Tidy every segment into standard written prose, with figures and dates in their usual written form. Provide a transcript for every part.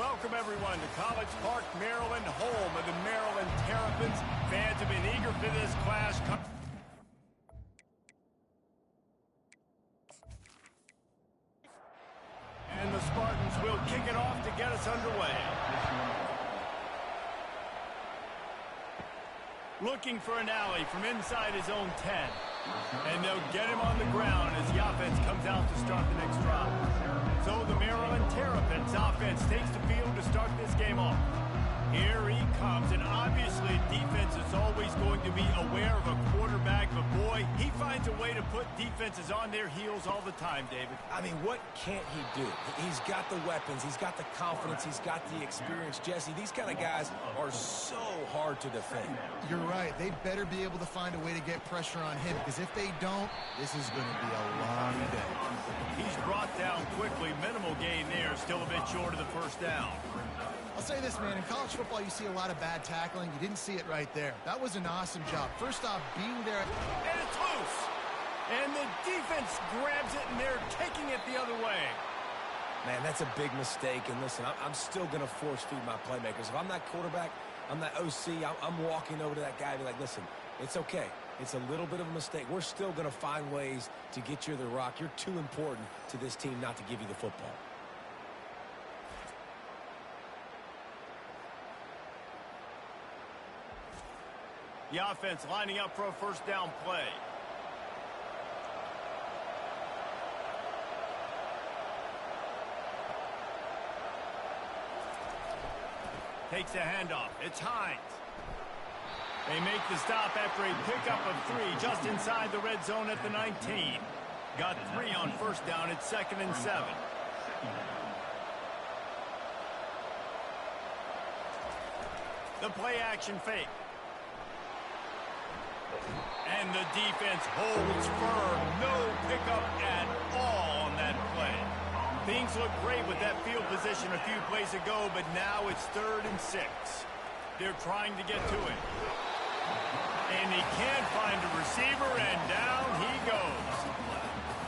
Welcome, everyone, to College Park, Maryland, home of the Maryland Terrapins. Fans have been eager for this clash. And the Spartans will kick it off to get us underway. Looking for an alley from inside his own 10. And they'll get him on the ground as the offense comes out to start the next drive. So the Maryland Terrapins offense takes the field to start this game off. Here he comes, and obviously defense is always going to be aware of a quarterback, but boy, he finds a way to put defenses on their heels all the time, David. I mean, what can't he do? He's got the weapons, he's got the confidence, he's got the experience. Jesse, these kind of guys are so hard to defend. You're right. They better be able to find a way to get pressure on him, because if they don't, this is going to be a long day. He's brought down quickly. Minimal gain there, still a bit short of the first down. I'll say this, man. In college football, you see a lot of bad tackling. You didn't see it right there. That was an awesome job. First off, being there. And it's loose. And the defense grabs it, and they're taking it the other way. Man, that's a big mistake. And listen, I'm still going to force feed my playmakers. If I'm that quarterback, I'm that OC, I'm walking over to that guy and be like, listen, it's okay. It's a little bit of a mistake. We're still going to find ways to get you the rock. You're too important to this team not to give you the football. The offense lining up for a first down play. Takes a handoff. It's Hines. They make the stop after a pickup of 3 just inside the red zone at the 19. Got 3 on first down. It's 2nd and 7. The play action fake. And the defense holds firm. No pickup at all on that play. Things look great with that field position a few plays ago, but now it's 3rd and 6. They're trying to get to it. And he can't find a receiver, and down he goes.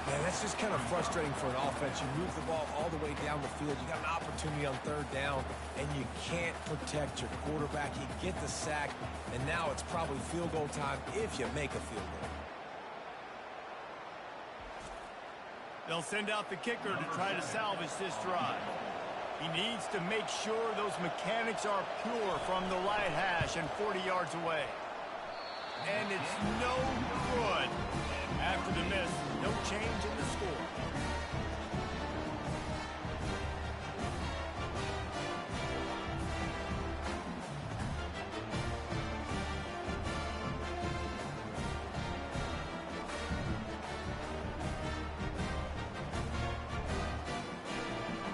Man, that's just kind of frustrating for an offense. You move the ball all the way down the field. You got an opportunity on 3rd down, and you can't protect your quarterback. You get the sack, and now it's probably field goal time if you make a field goal. They'll send out the kicker to try to salvage this drive. He needs to make sure those mechanics are pure from the right hash and 40 yards away. And it's no good. After the miss, no change in the score.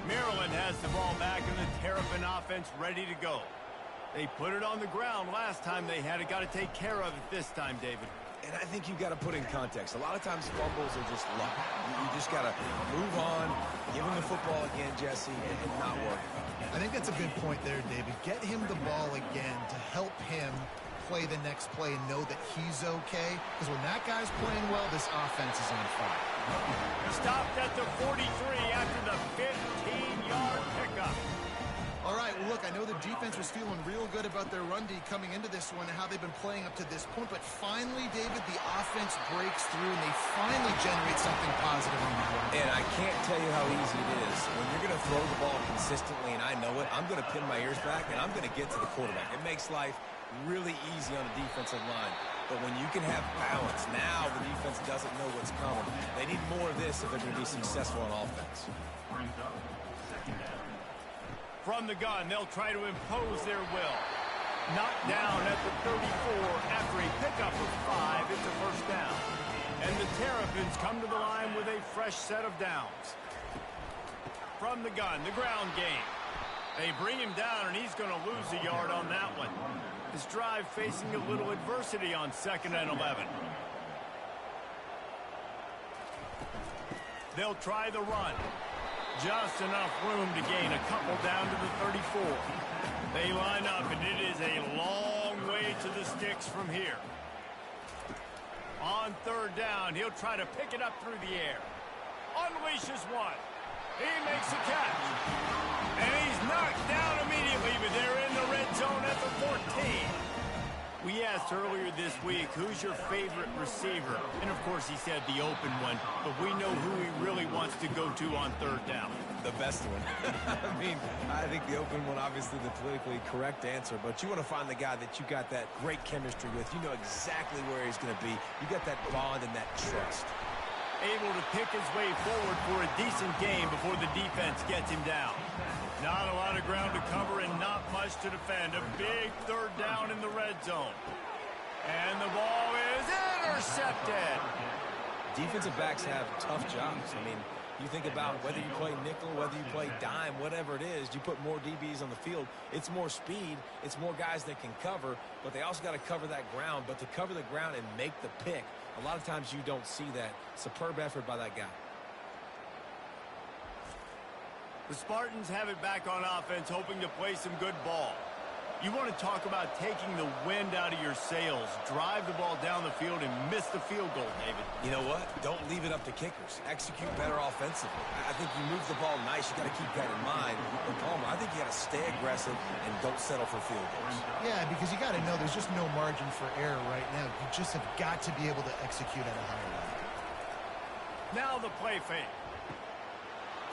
Maryland has the ball back and the Terrapin offense ready to go. They put it on the ground last time they had it. Got to take care of it this time, David. And I think you've got to put in context. A lot of times fumbles are just luck. You just got to move on, give him the football again, Jesse, and not worry. I think that's a good point there, David. Get him the ball again to help him play the next play and know that he's okay. Because when that guy's playing well, this offense is on fire. Stopped at the 43 after the 15-yard pickup. All right, well, look, I know the defense was feeling real good about their run D coming into this one and how they've been playing up to this point. But finally, David, the offense breaks through and they finally generate something positive on the board. And I can't tell you how easy it is. When you're going to throw the ball consistently, and I know it, I'm going to pin my ears back and I'm going to get to the quarterback. It makes life really easy on the defensive line. But when you can have balance, now the defense doesn't know what's coming. They need more of this if they're going to be successful on offense. From the gun, they'll try to impose their will. Knocked down at the 34 after a pickup of 5. It's a first down. And the Terrapins come to the line with a fresh set of downs. From the gun, the ground game. They bring him down, and he's going to lose a yard on that one. His drive facing a little adversity on 2nd and 11. They'll try the run. Just enough room to gain a couple down to the 34. They line up, and it is a long way to the sticks from here. On 3rd down, he'll try to pick it up through the air. Unleashes one. He makes the catch. And he's knocked down immediately, but they're in the red zone at the 14. We asked earlier this week, who's your favorite receiver? And, of course, he said the open one, but we know who he really wants to go to on third down. The best one. I mean, I think the open one, obviously the politically correct answer, but you want to find the guy that you got that great chemistry with. You know exactly where he's going to be. You got that bond and that trust. Able to pick his way forward for a decent game before the defense gets him down. Not a lot of ground to cover and not much to defend. A big third down in the red zone. And the ball is intercepted. Defensive backs have tough jobs. I mean, you think about whether you play nickel, whether you play dime, whatever it is, you put more DBs on the field. It's more speed. It's more guys that can cover, but they also got to cover that ground. But to cover the ground and make the pick, a lot of times you don't see that. Superb effort by that guy. The Spartans have it back on offense, hoping to play some good ball. You want to talk about taking the wind out of your sails. Drive the ball down the field and miss the field goal, David. You know what? Don't leave it up to kickers. Execute better offensively. I think you move the ball nice. You got to keep that in mind. But Palmer, I think you got to stay aggressive and don't settle for field goals. Yeah, because you got to know there's just no margin for error right now. You just have got to be able to execute at a higher level. Now the play fake.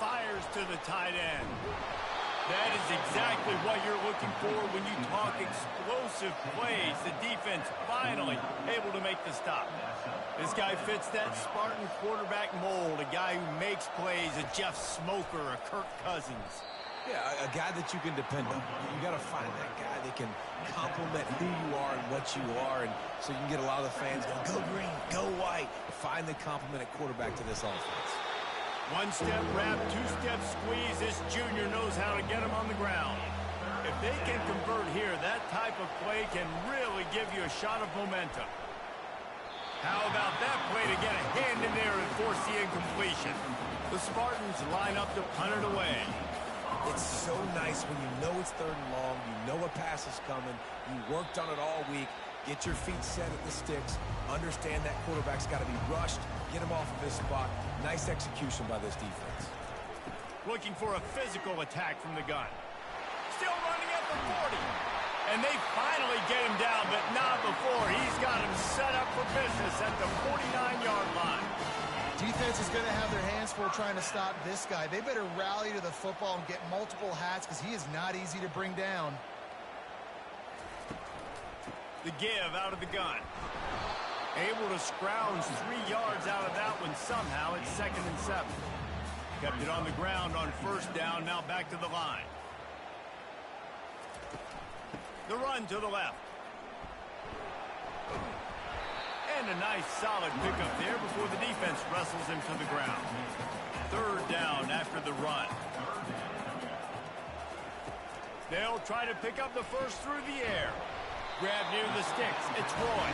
Fires to the tight end. That is exactly what you're looking for when you talk explosive plays. The defense finally able to make the stop. This guy fits that Spartan quarterback mold, a guy who makes plays, a Jeff Smoker, a Kirk Cousins. Yeah, a guy that you can depend on. You got to find that guy that can complement who you are and what you are, and so you can get a lot of the fans going, go green, go white. Find the complement at quarterback to this offense. One-step wrap, two-step squeeze. This junior knows how to get him on the ground. If they can convert here, that type of play can really give you a shot of momentum. How about that play to get a hand in there and force the incompletion? The Spartans line up to punt it away. It's so nice when you know it's third and long, you know a pass is coming, you worked on it all week, get your feet set at the sticks, understand that quarterback's got to be rushed, get him off of his spot. Nice execution by this defense. Looking for a physical attack from the gun. Still running at the 40. And they finally get him down, but not before. He's got him set up for business at the 49-yard line. Defense is going to have their hands full trying to stop this guy. They better rally to the football and get multiple hats because he is not easy to bring down. The give out of the gun. Able to scrounge 3 yards out of that one somehow. It's 2nd and 7. Kept it on the ground on first down. Now back to the line. The run to the left. And a nice solid pickup there before the defense wrestles him to the ground. 3rd down after the run. They'll try to pick up the first through the air. Grab near the sticks. It's Roy.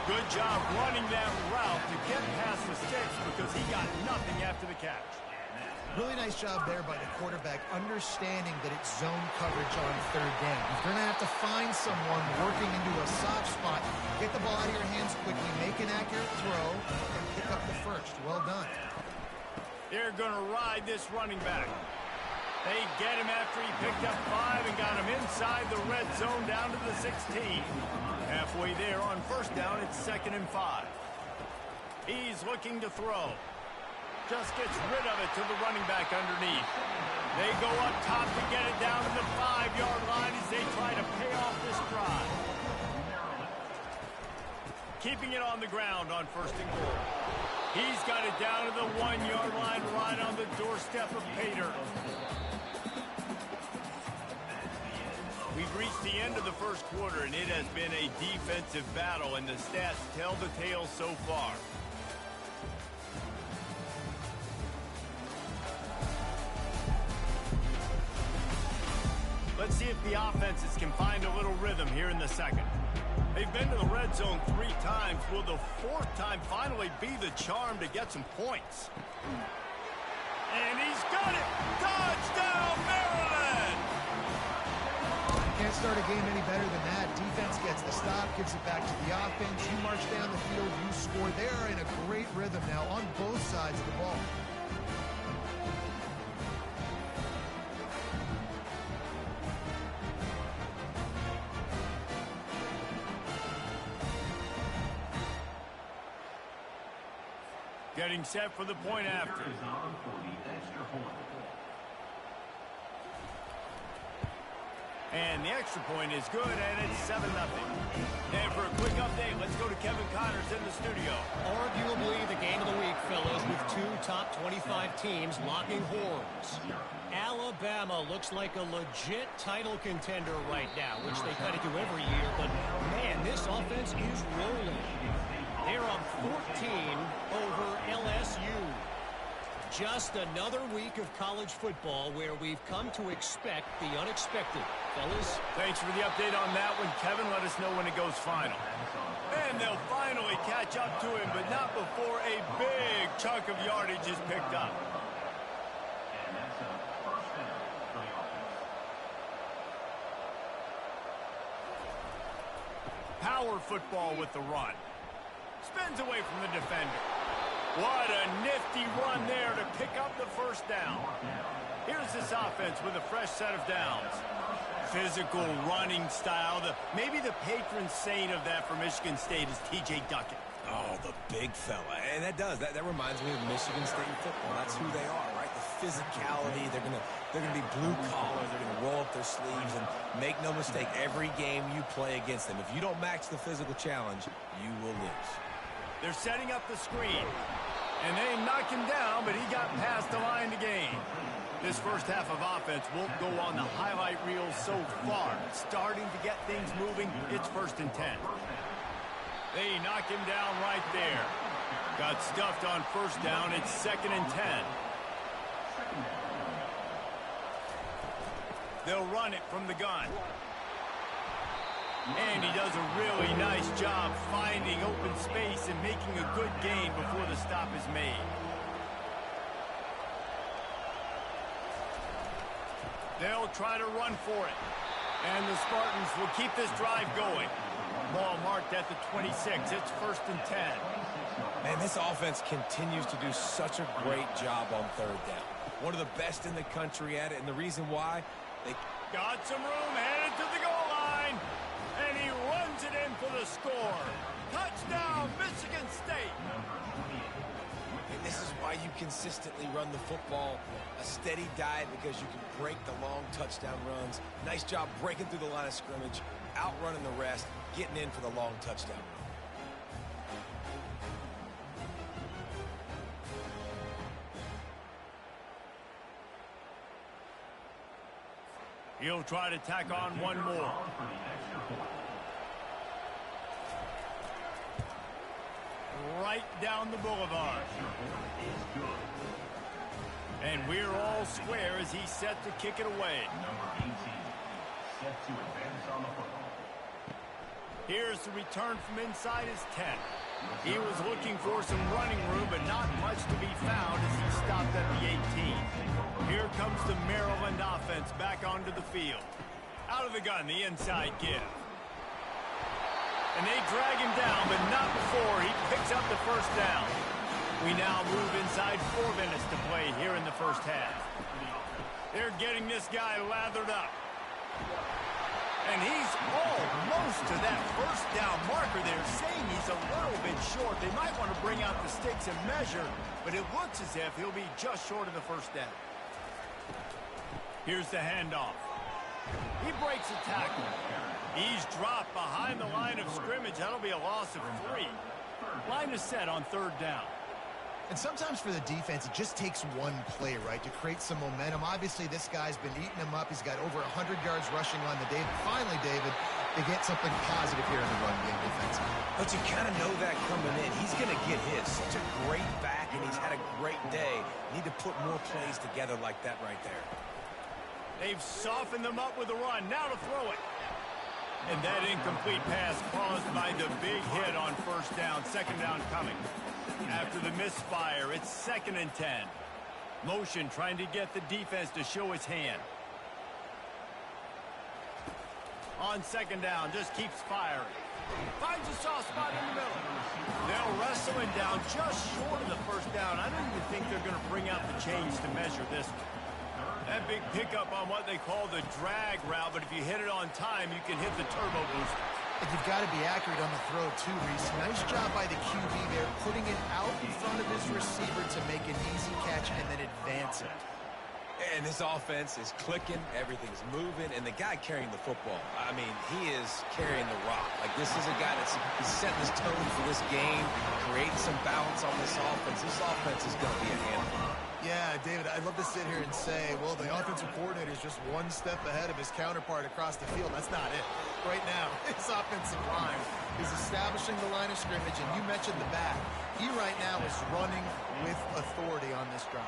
Good job running that route to get past the sticks because he got nothing after the catch. Really nice job there by the quarterback, understanding that it's zone coverage on 3rd down. You're going to have to find someone working into a soft spot, get the ball out of your hands quickly, make an accurate throw, and pick up the first. Well done. They're going to ride this running back. They get him after he picked up 5 and got him inside the red zone down to the 16. Halfway there on first down, it's 2nd and 5. He's looking to throw. Just gets rid of it to the running back underneath. They go up top to get it down to the 5-yard line as they try to pay off this drive. Keeping it on the ground on 1st and goal. He's got it down to the 1-yard line right on the doorstep of Pater. We've reached the end of the first quarter, and it has been a defensive battle, and the stats tell the tale so far. Let's see if the offenses can find a little rhythm here in the second. They've been to the red zone 3 times. Will the 4th time finally be the charm to get some points? And he's got it! Touchdown, Maryland! Can't start a game any better than that. Defense gets the stop, gives it back to the offense. You march down the field, you score. They are in a great rhythm now on both sides of the ball. Getting set for the point after. And the extra point is good, and it's 7-0. And for a quick update, let's go to Kevin Connors in the studio. Arguably the game of the week, fellas, with two top 25 teams locking horns. Alabama looks like a legit title contender right now, which they kind of do every year, but man, this offense is rolling. They're up 14 over LSU. Just another week of college football where we've come to expect the unexpected. Fellas? Thanks for the update on that one, Kevin. Let us know when it goes final. And they'll finally catch up to him, but not before a big chunk of yardage is picked up. Power football with the run. Spins away from the defender. What a nifty run there to pick up the first down. Here's this offense with a fresh set of downs. Physical running style. Maybe the patron saint of that for Michigan State is T.J. Duckett. Oh, the big fella. And that reminds me of Michigan State football. That's who they are, right? The physicality. They're gonna be blue collar. They're gonna roll up their sleeves, and make no mistake, every game you play against them, if you don't match the physical challenge, you will lose. They're setting up the screen. And they knock him down, but he got past the line to gain. This first half of offense won't go on the highlight reel so far. Starting to get things moving, it's 1st and 10. They knock him down right there. Got stuffed on first down, it's 2nd and 10. They'll run it from the gun. And he does a really nice job finding open space and making a good gain before the stop is made. They'll try to run for it. And the Spartans will keep this drive going. Ball marked at the 26. It's 1st and 10. Man, this offense continues to do such a great job on 3rd down. One of the best in the country at it, and the reason why, they got some room headed to the goal line. And he runs it in for the score. Touchdown, Michigan State. And this is why you consistently run the football. A steady diet because you can break the long touchdown runs. Nice job breaking through the line of scrimmage, outrunning the rest, getting in for the long touchdown run. He'll try to tack on one more. Right down the boulevard. And we're all square as he's set to kick it away. Here's the return from inside his 10. He was looking for some running room, but not much to be found as he stopped at the 18. Here comes the Maryland offense back onto the field. Out of the gun, the inside give. And they drag him down, but not before he picks up the first down. We now move inside 4 minutes to play here in the first half. They're getting this guy lathered up. And he's almost to that first down marker there, saying he's a little bit short. They might want to bring out the sticks and measure, but it looks as if he'll be just short of the first down. Here's the handoff. He breaks a tackle. He's dropped behind the line of scrimmage. That'll be a loss of 3. Line is set on 3rd down. And sometimes for the defense, it just takes one play, right, to create some momentum. Obviously, this guy's been eating him up. He's got over 100 yards rushing on the day. Finally, David, they get something positive here in the run game defensively. But you kind of know that coming in. He's going to get his. Such a great back, and he's had a great day. Need to put more plays together like that right there. They've softened them up with a run. Now to throw it. And that incomplete pass caused by the big hit on first down. 2nd down coming. After the misfire, it's 2nd and 10. Motion trying to get the defense to show his hand. On 2nd down, just keeps firing. Finds a soft spot in the middle. They'll wrestle him down just short of the first down. I don't even think they're going to bring out the chains to measure this one. That big pickup on what they call the drag route, but if you hit it on time, you can hit the turbo booster. And you've got to be accurate on the throw, too, Reese. Nice job by the QB there, putting it out in front of his to make an easy catch and then advance it. And this offense is clicking, everything's moving, and the guy carrying the football, I mean, he is carrying the rock. Like, this is a guy he's setting this tone for this game, creating some balance on this offense. This offense is going to be a handful. Yeah, David, I'd love to sit here and say, well, the offensive coordinator is just one step ahead of his counterpart across the field. That's not it. Right now, his offensive line is establishing the line of scrimmage, and you mentioned the back. He right now is running with authority on this drive.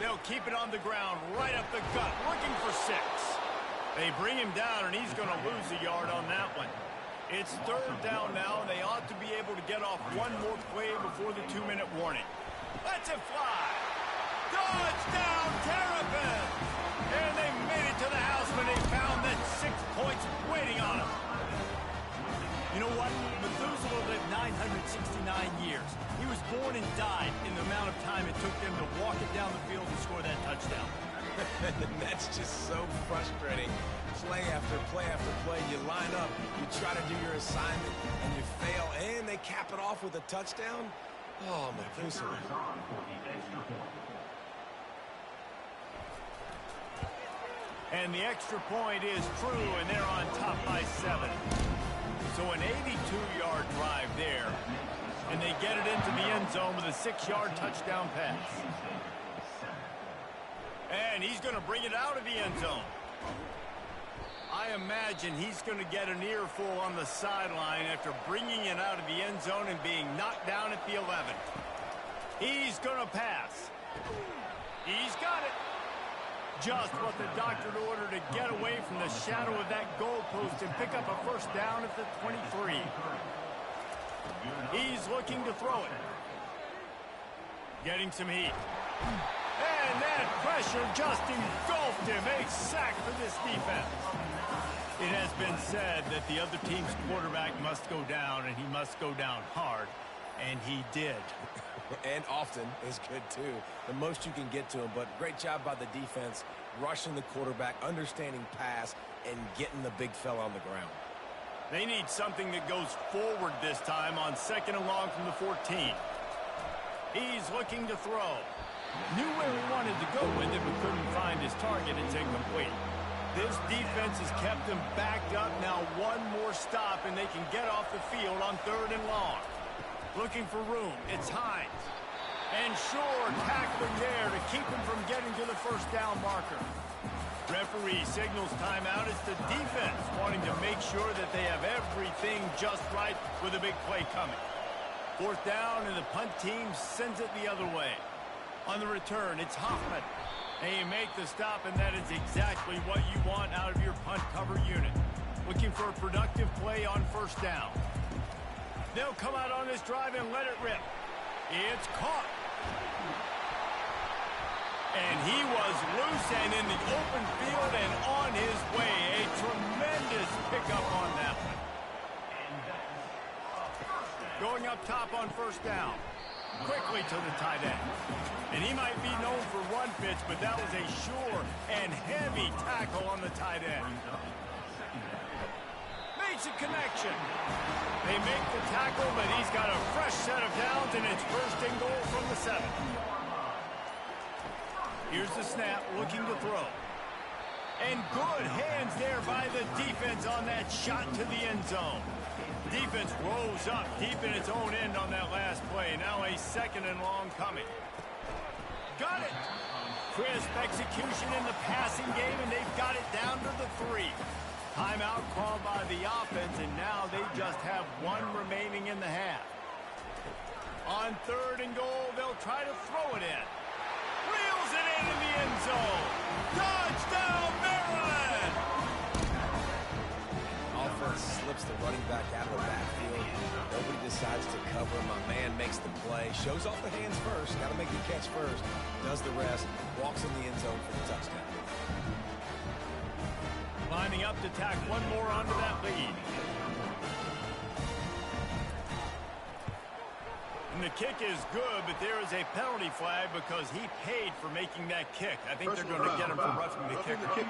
They'll keep it on the ground, right up the gut, looking for 6. They bring him down, and he's going to lose a yard on that one. It's 3rd down now, and they ought to be able to get off one more play before the 2-minute warning. Let's it fly. Touchdown, Terrapins! And they made it to the house when they found that 6 points waiting on them. You know what? Methuselah lived 969 years. He was born and died in the amount of time it took them to walk it down the field and score that touchdown. That's just so frustrating. Play after play after play, you line up, you try to do your assignment, and you fail, and they cap it off with a touchdown? Oh, Methuselah. And the extra point is true, and they're on top by 7. So an 82-yard drive there, and they get it into the end zone with a 6-yard touchdown pass. And he's going to bring it out of the end zone. I imagine he's going to get an earful on the sideline after bringing it out of the end zone and being knocked down at the 11. He's going to pass. He's got it. Just what the doctor ordered to get away from the shadow of that goalpost and pick up a 1st down at the 23. He's looking to throw it. Getting some heat. And that pressure just engulfed him. A sack for this defense. It has been said that the other team's quarterback must go down, and he must go down hard. And he did. And often is good, too. The most you can get to him, but great job by the defense, rushing the quarterback, understanding pass, and getting the big fella on the ground. They need something that goes forward this time on 2nd and long from the 14. He's looking to throw. Knew where he wanted to go with it, but couldn't find his target. It's incomplete. This defense has kept them backed up. Now one more stop, and they can get off the field on 3rd and long. Looking for room. It's Hines. And Shore tackling there to keep him from getting to the 1st down marker. Referee signals timeout. It's the defense wanting to make sure that they have everything just right with a big play coming. 4th down, and the punt team sends it the other way. On the return, it's Hoffman. And you make the stop, and that is exactly what you want out of your punt cover unit. Looking for a productive play on 1st down. They'll come out on this drive and let it rip. It's caught. And he was loose and in the open field and on his way. A tremendous pickup on that one. Going up top on 1st down. Quickly to the tight end. And he might be known for run fits, but that was a sure and heavy tackle on the tight end. Makes a connection. They make the tackle, but he's got a fresh set of downs, and it's 1st and goal from the 7. Here's the snap, looking to throw. And good hands there by the defense on that shot to the end zone. Defense rose up deep in its own end on that last play. Now a 2nd and long coming. Got it. Crisp execution in the passing game, and they've got it down to the 3. Timeout called by the offense, and now they just have 1 remaining in the half. On 3rd and goal, they'll try to throw it in. Reels it in the end zone. Touchdown, Maryland! Offense slips the running back out of the backfield. Nobody decides to cover him. My man makes the play. Shows off the hands first. Got to make the catch first. Does the rest. Walks in the end zone for the touchdown. Lining up to tack 1 more onto that lead. And the kick is good, but there is a penalty flag because he paid for making that kick. I think they're going to get him for roughing the kicker.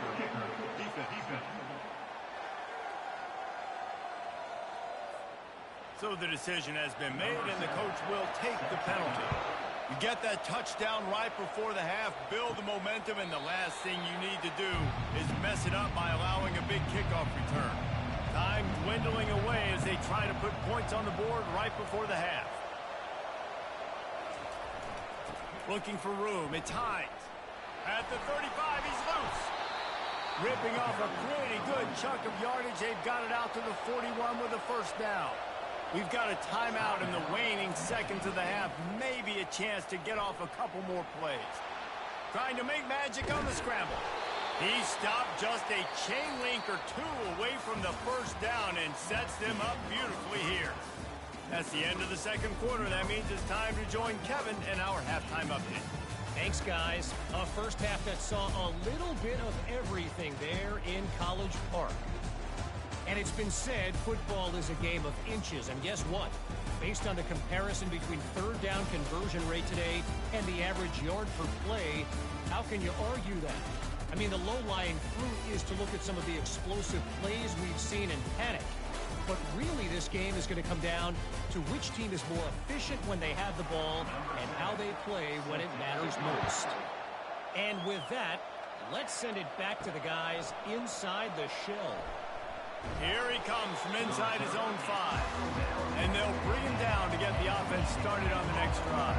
So the decision has been made, and the coach will take the penalty. You get that touchdown right before the half, build the momentum, and the last thing you need to do is mess it up by allowing a big kickoff return. Time dwindling away as they try to put points on the board right before the half. Looking for room. It's Hines. At the 35, he's loose. Ripping off a pretty good chunk of yardage. They've got it out to the 41 with a first down. We've got a timeout in the waning seconds of the half. Maybe a chance to get off a couple more plays. Trying to make magic on the scramble. He stopped just a chain link or two away from the first down and sets them up beautifully here. That's the end of the second quarter. That means it's time to join Kevin in our halftime update. Thanks, guys. A first half that saw a little bit of everything there in College Park. And it's been said football is a game of inches. And guess what? Based on the comparison between third down conversion rate today and the average yard per play, how can you argue that? I mean, the low-lying fruit is to look at some of the explosive plays we've seen and panic. But really, this game is going to come down to which team is more efficient when they have the ball and how they play when it matters most. And with that, let's send it back to the guys inside the shell. Here he comes from inside his own 5. And they'll bring him down to get the offense started on the next drive.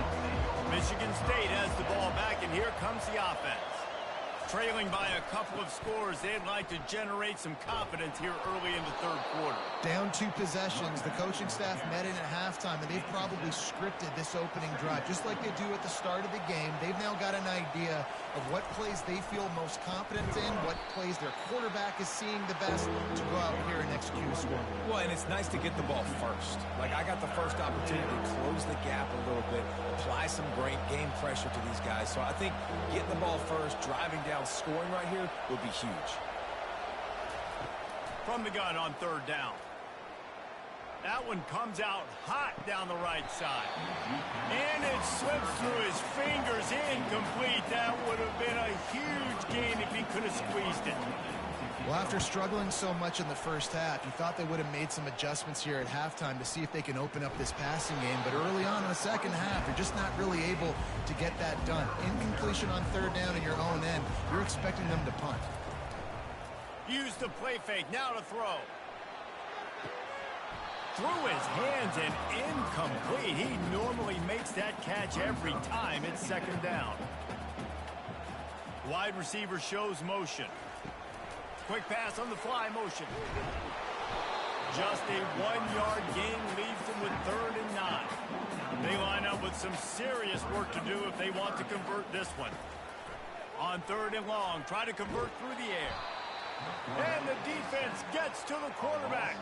Michigan State has the ball back, and here comes the offense. Trailing by a couple of scores, they'd like to generate some confidence here early in the third quarter. Down 2 possessions. The coaching staff met in at halftime, and they've probably scripted this opening drive. Just like they do at the start of the game, they've now got an idea of what plays they feel most confident in, what plays their quarterback is seeing the best to go out here and execute a score. Well, and it's nice to get the ball first. Like, I got the first opportunity to close the gap a little bit, apply some great game pressure to these guys. So I think getting the ball first, driving down, scoring right here would be huge. From the gun on third down. That one comes out hot down the right side. And it slips through his fingers, incomplete. That would have been a huge gain if he could have squeezed it. Well, after struggling so much in the first half, you thought they would have made some adjustments here at halftime to see if they can open up this passing game. But early on in the second half, you're just not really able to get that done. Incompletion on third down in your own end, you're expecting them to punt. Use the play fake, now to throw. Through his hands and incomplete. He normally makes that catch every time. It's second down. Wide receiver shows motion. Quick pass on the fly motion. Just a 1-yard gain leaves them with 3rd and 9. They line up with some serious work to do if they want to convert this one. On 3rd and long, try to convert through the air. And the defense gets to the quarterback.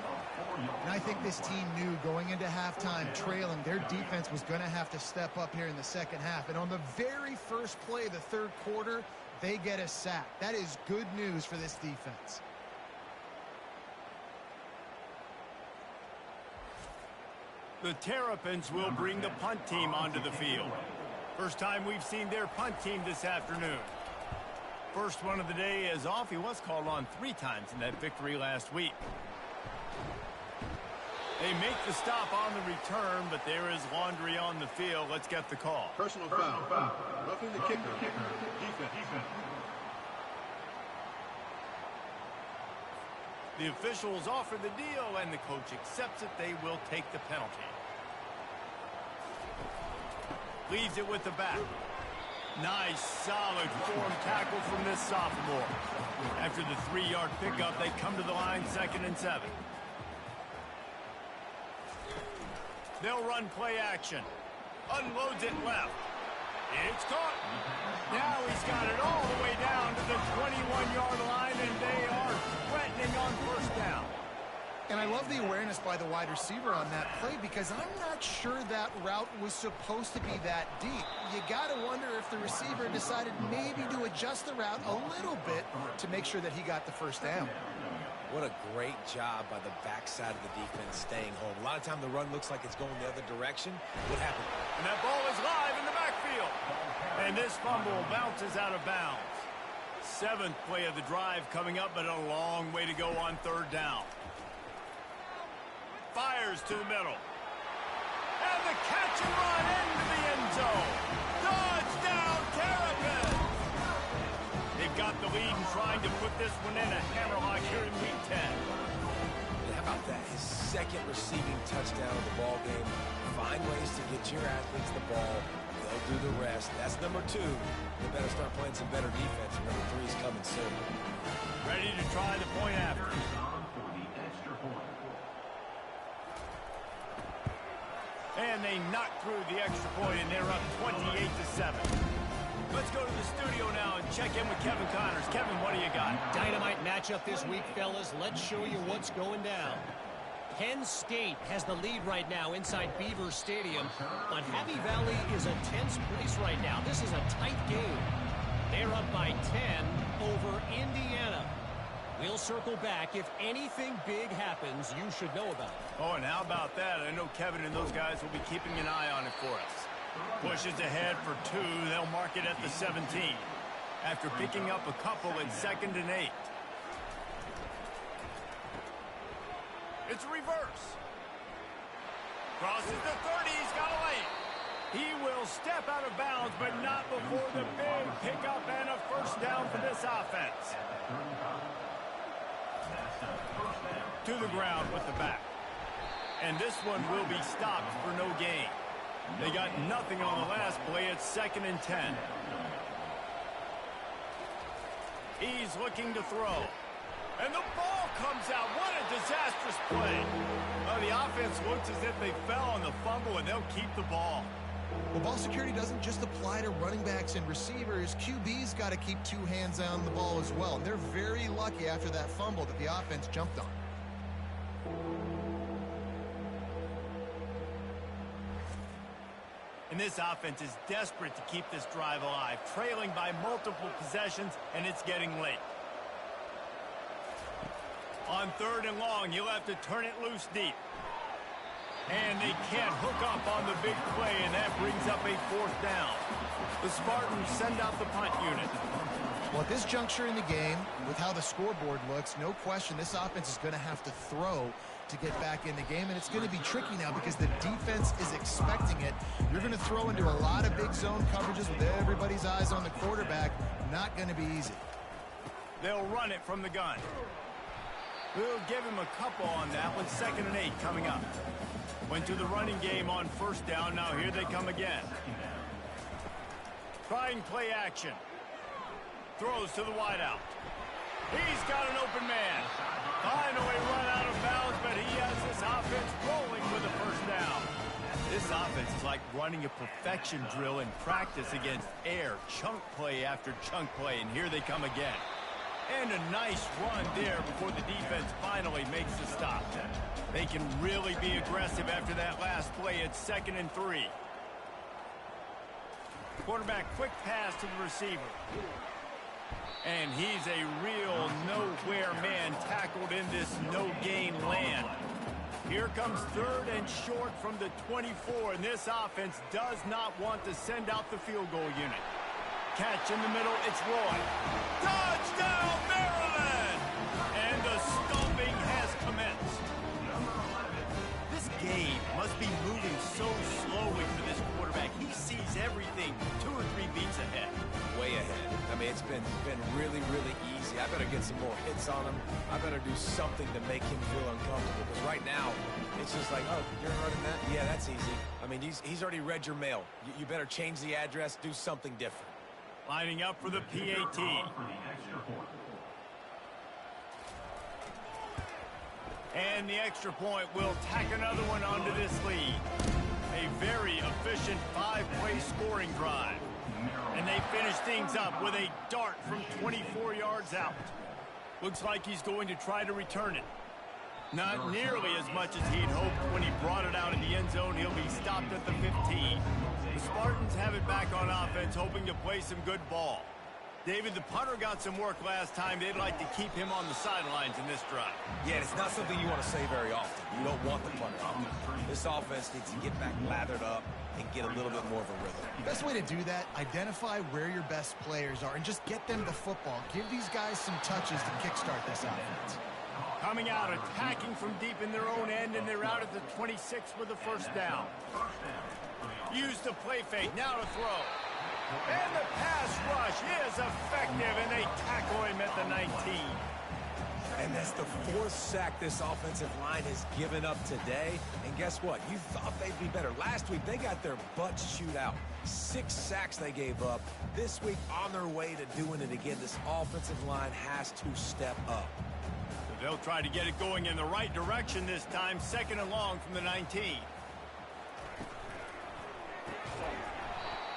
And I think this team knew going into halftime trailing, their defense was going to have to step up here in the second half. And on the very first play of the third quarter, they get a sack. That is good news for this defense. The Terrapins will bring the punt team onto the field. First time we've seen their punt team this afternoon. First one of the day is off. He was called on 3 times in that victory last week. They make the stop on the return, but there is laundry on the field. Let's get the call. Personal foul. Roughing the kicker. Defense. The officials offer the deal, and the coach accepts it. They will take the penalty. Leaves it with the back. Nice, solid form tackle from this sophomore. After the 3-yard pickup, they come to the line 2nd and 7. They'll run play action. Unloads it left. It's caught. Now he's got it all the way down to the 21-yard line, and they are threatening on first down. And I love the awareness by the wide receiver on that play because I'm not sure that route was supposed to be that deep. You got to wonder if the receiver decided maybe to adjust the route a little bit to make sure that he got the first down. What a great job by the backside of the defense staying home. A lot of time the run looks like it's going the other direction. What happened? And that ball is live in the backfield. And this fumble bounces out of bounds. 7th play of the drive coming up, but a long way to go on 3rd down. fires to the middle. And the catch and run into the end zone. Touchdown, Terrapins! They've got the lead and trying to put this one in a hammerlock here in Week 10. How about that? His second receiving touchdown of the ball game. Find ways to get your athletes the ball. They'll do the rest. That's number 2. They better start playing some better defense. Number 3 is coming soon. Ready to try the point after. And they knocked through the extra point, and they're up 28-7. Let's go to the studio now and check in with Kevin Connors. Kevin, what do you got? Dynamite matchup this week, fellas. Let's show you what's going down. Penn State has the lead right now inside Beaver Stadium, but Happy Valley is a tense place right now. This is a tight game. They're up by 10 over Indiana. We'll circle back. If anything big happens, you should know about it. Oh, and how about that? I know Kevin and those guys will be keeping an eye on it for us. Pushes ahead for 2. They'll mark it at the 17. After picking up a couple in 2nd and 8. It's a reverse. Crosses the 30. He's got a lane. He will step out of bounds, but not before the big pickup and a first down for this offense. To the ground with the back. And this one will be stopped for no gain. They got nothing on the last play. It's 2nd and 10. He's looking to throw. And the ball comes out. What a disastrous play. Oh, the offense looks as if they fell on the fumble, and they'll keep the ball. Well, ball security doesn't just apply to running backs and receivers. QB's got to keep 2 hands on the ball as well. And they're very lucky after that fumble that the offense jumped on. And this offense is desperate to keep this drive alive, trailing by multiple possessions, and it's getting late. On 3rd and long, you'll have to turn it loose deep. And they can't hook up on the big play, and that brings up a 4th down. The Spartans send out the punt unit. Well, at this juncture in the game, with how the scoreboard looks, no question this offense is going to have to throw to get back in the game, and it's going to be tricky now because the defense is expecting it. You're going to throw into a lot of big zone coverages with everybody's eyes on the quarterback. Not going to be easy. They'll run it from the gun. We'll give him a couple on that one. 2nd and 8 coming up. Went to the running game on 1st down. Now here they come again. Trying play action. Throws to the wideout. He's got an open man. Finally run out of bounds, but he has this offense rolling with a 1st down. This offense is like running a perfection drill in practice against air. Chunk play after chunk play, and here they come again. And a nice run there before the defense finally makes the stop. They can really be aggressive after that last play. It's 2nd and 3. Quarterback quick pass to the receiver. And he's a real nowhere man tackled in this no-gain land. Here comes 3rd and short from the 24, and this offense does not want to send out the field goal unit. Catch in the middle, it's Roy. Touchdown, Maryland! And the stomping has commenced. This game must be moving so slowly for this quarterback. He sees everything 2 or 3 beats ahead. Way ahead. I mean, it's been really, really easy. I better get some more hits on him. I better do something to make him feel uncomfortable. Because right now, it's just like, oh, you're running that? Yeah, that's easy. I mean, he's already read your mail. You better change the address, do something different. Lining up for the PAT. And the extra point will tack another one onto this lead. A very efficient 5-play scoring drive. And they finish things up with a dart from 24 yards out. Looks like he's going to try to return it. Not nearly as much as he'd hoped when he brought it out in the end zone. He'll be stopped at the 15. The Spartans have it back on offense, hoping to play some good ball. David, the punter got some work last time. They'd like to keep him on the sidelines in this drive. Yeah, it's not something you want to say very often. You don't want the punter out there. This offense needs to get back lathered up and get a little bit more of a rhythm. Best way to do that, identify where your best players are and just get them the football. Give these guys some touches to kickstart this offense. Coming out, attacking from deep in their own end, and they're out at the 26 with a first down. Use the play fake, now to throw. And the pass rush is effective, and they tackle him at the 19. And that's the fourth sack this offensive line has given up today. And guess what? You thought they'd be better. Last week, they got their butts chewed out. 6 sacks they gave up. This week, on their way to doing it again, this offensive line has to step up. They'll try to get it going in the right direction this time. 2nd and long from the 19.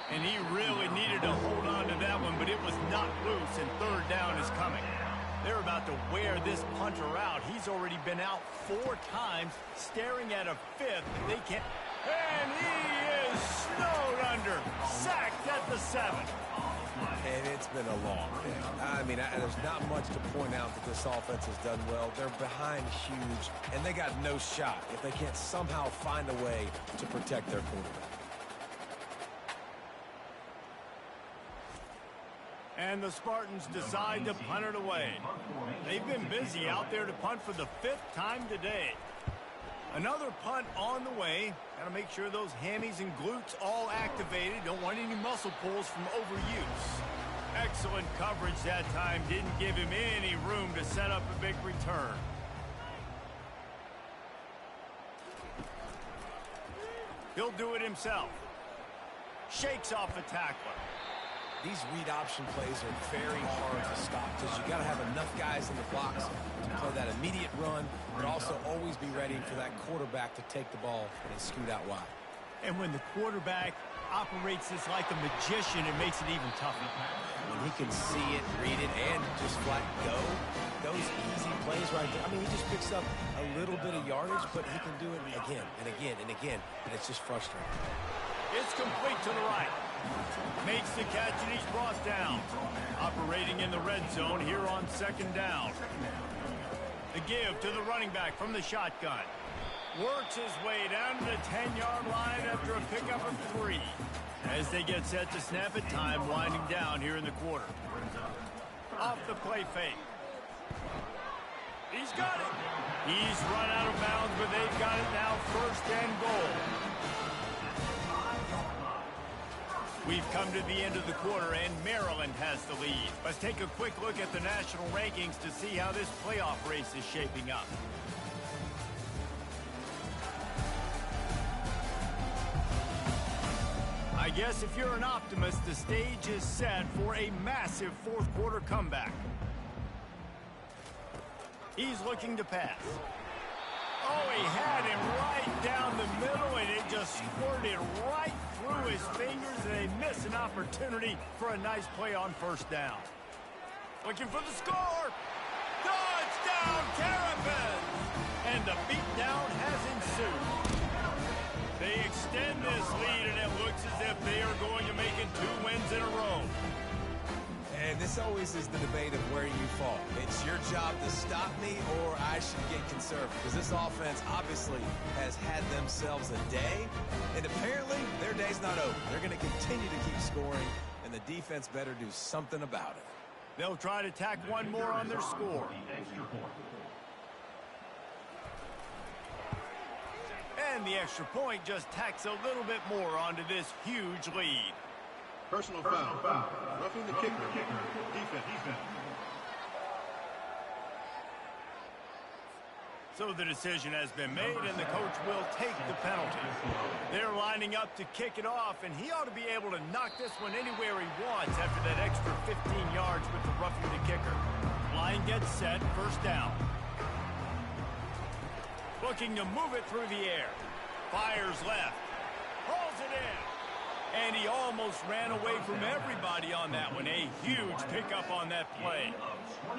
And he really needed to hold on to that one, but it was not loose, and 3rd down is coming. They're about to wear this punter out. He's already been out 4 times, staring at a 5th. They can't. And he is snowed under. Sacked at the 7. And it's been a long day. I mean, there's not much to point out that this offense has done well. They're behind huge, and they got no shot if they can't somehow find a way to protect their quarterback. And the Spartans decide to punt it away. They've been busy out there to punt for the 5th time today. Another punt on the way. Got to make sure those hammies and glutes all activated. Don't want any muscle pulls from overuse. Excellent coverage that time. Didn't give him any room to set up a big return. He'll do it himself. Shakes off a tackler. These read option plays are very hard to stop because you got to have enough guys in the blocks to play that immediate run, but also always be ready for that quarterback to take the ball and scoot out wide. And when the quarterback operates this like a magician, it makes it even tougher. When he can see it, read it, and just flat go, those easy plays right there. I mean, he just picks up a little bit of yardage, but he can do it again and again and again, and it's just frustrating. It's complete to the right. Makes the catch, and he's brought down. Operating in the red zone here on 2nd down. The give to the running back from the shotgun. Works his way down to the 10-yard line after a pickup of 3. As they get set to snap it, time winding down here in the quarter. Off the play fake. He's got it. He's run out of bounds, but they've got it now 1st and goal. We've come to the end of the quarter, and Maryland has the lead. Let's take a quick look at the national rankings to see how this playoff race is shaping up. I guess if you're an optimist, the stage is set for a massive 4th quarter comeback. He's looking to pass. Oh, he had him right down the middle, and it just squirted right through his fingers, and they miss an opportunity for a nice play on 1st down. Looking for the score. Touchdown, Terrapins! And the beatdown has ensued. They extend this lead, and it looks as if they are going to make it 2 wins in a row. And this always is the debate of where you fall. It's your job to stop me, or I should get conservative. Because this offense obviously has had themselves a day, and apparently their day's not over. They're going to continue to keep scoring, and the defense better do something about it. They'll try to tack one more on their score. And the extra point just tacks a little bit more onto this huge lead. Personal foul. Roughing the kicker. Defense. So the decision has been made, and the coach will take the penalty. They're lining up to kick it off, and he ought to be able to knock this one anywhere he wants after that extra 15 yards with the roughing the kicker. Line gets set, 1st down. Looking to move it through the air. Fires left. Pulls it in. And he almost ran away from everybody on that one. A huge pickup on that play.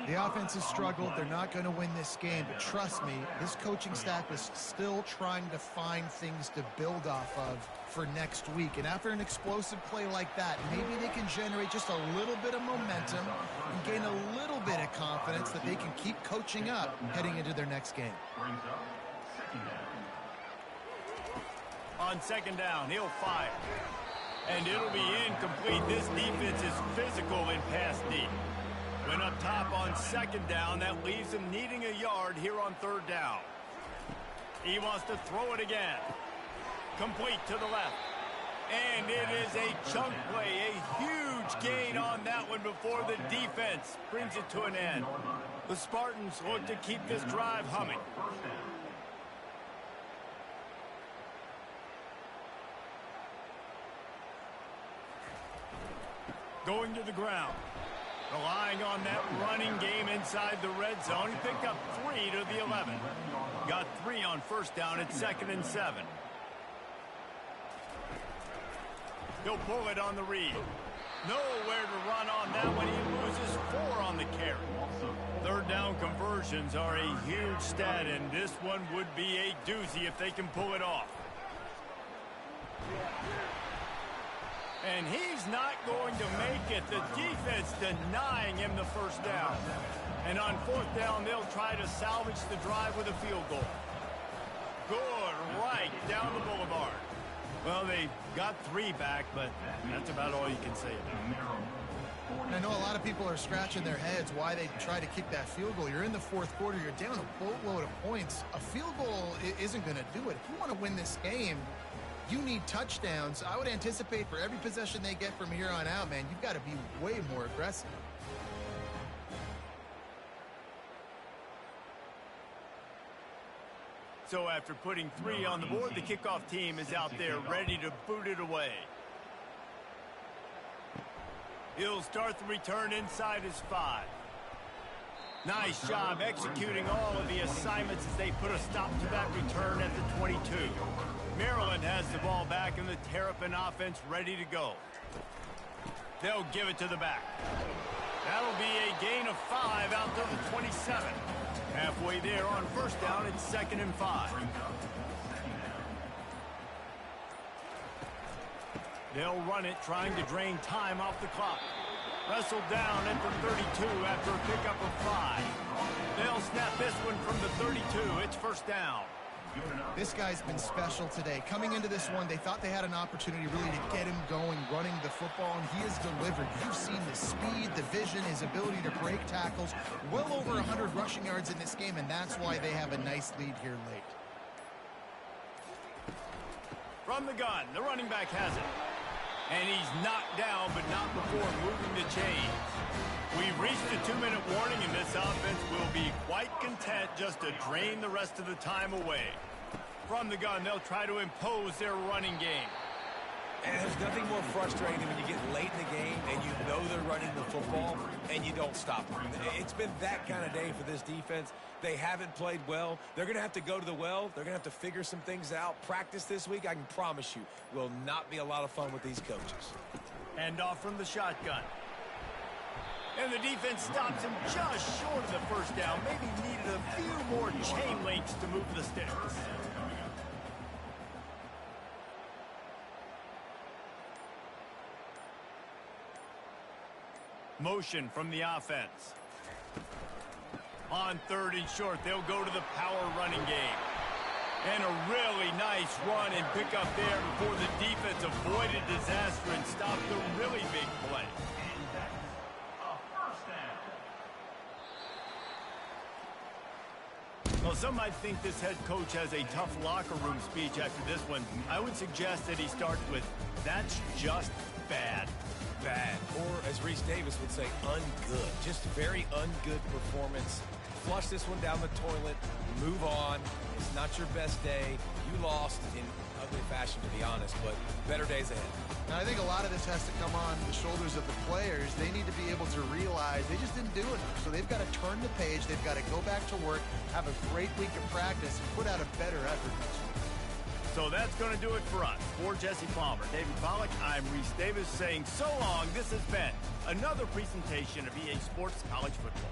The offense has struggled. They're not going to win this game, but trust me, this coaching staff is still trying to find things to build off of for next week. And after an explosive play like that, maybe they can generate just a little bit of momentum and gain a little bit of confidence that they can keep coaching up heading into their next game. On 2nd down, he'll fire. And it'll be incomplete. This defense is physical and pass deep. Went up top on second down. That leaves him needing a yard here on third down. He wants to throw it again. Complete to the left. And it is a chunk play, a huge gain on that one before the defense brings it to an end. The Spartans look to keep this drive humming. Going to the ground. Relying on that running game inside the red zone. He picked up 3 to the 11. Got 3 on first down at 2nd and 7. He'll pull it on the read. Nowhere to run on that one. He loses 4 on the carry. Third down conversions are a huge stat, and this one would be a doozy if they can pull it off. And he's not going to make it. The defense denying him the first down. And on fourth down, they'll try to salvage the drive with a field goal. Good right down the boulevard. Well, they got 3 back, but that's about all you can say about it. I know a lot of people are scratching their heads why they try to kick that field goal. You're in the fourth quarter. You're down a boatload of points. A field goal isn't going to do it. If you want to win this game, you need touchdowns. I would anticipate for every possession they get from here on out, man, you've got to be way more aggressive. So after putting 3 on the board, the kickoff team is out there ready to boot it away. He'll start the return inside his 5. Nice job executing all of the assignments as they put a stop to that return at the 22. Maryland has the ball back and the Terrapin offense ready to go. They'll give it to the back. That'll be a gain of 5 out to the 27. Halfway there on first down, it's 2nd and 5. They'll run it, trying to drain time off the clock. Wrestled down at the 32 after a pickup of 5. They'll snap this one from the 32. It's first down. This guy's been special today. Coming into this one, they thought they had an opportunity really to get him going, running the football, and he has delivered. You've seen the speed, the vision, his ability to break tackles. Well over 100 rushing yards in this game, and that's why they have a nice lead here late. From the gun, the running back has it. And he's knocked down, but not before moving the chains. We've reached a 2-minute warning, and this offense will be quite content just to drain the rest of the time away. From the gun, they'll try to impose their running game. And there's nothing more frustrating when you get late in the game and you know they're running the football and you don't stop them. It's been that kind of day for this defense. They haven't played well. They're going to have to go to the well. They're going to have to figure some things out. Practice this week, I can promise you, will not be a lot of fun with these coaches. Hand off from the shotgun. And the defense stops him just short of the first down. Maybe needed a few more chain links to move the sticks. Motion from the offense. On 3rd and short, they'll go to the power running game. And a really nice run and pick up there before the defense avoided disaster and stopped a really big play. Well, some might think this head coach has a tough locker room speech after this one. I would suggest that he starts with, "That's just bad." Bad. Or, as Reese Davis would say, ungood. Just very ungood performance. Flush this one down the toilet. Move on. It's not your best day. You lost in ugly fashion, to be honest, but better days ahead. Now, I think a lot of this has to come on the shoulders of the players. They need to be able to realize they just didn't do enough. So they've got to turn the page. They've got to go back to work, have a great week of practice, and put out a better effort next week. So that's going to do it for us. For Jesse Palmer, David Pollack, I'm Reese Davis saying so long. This has been another presentation of EA Sports College Football.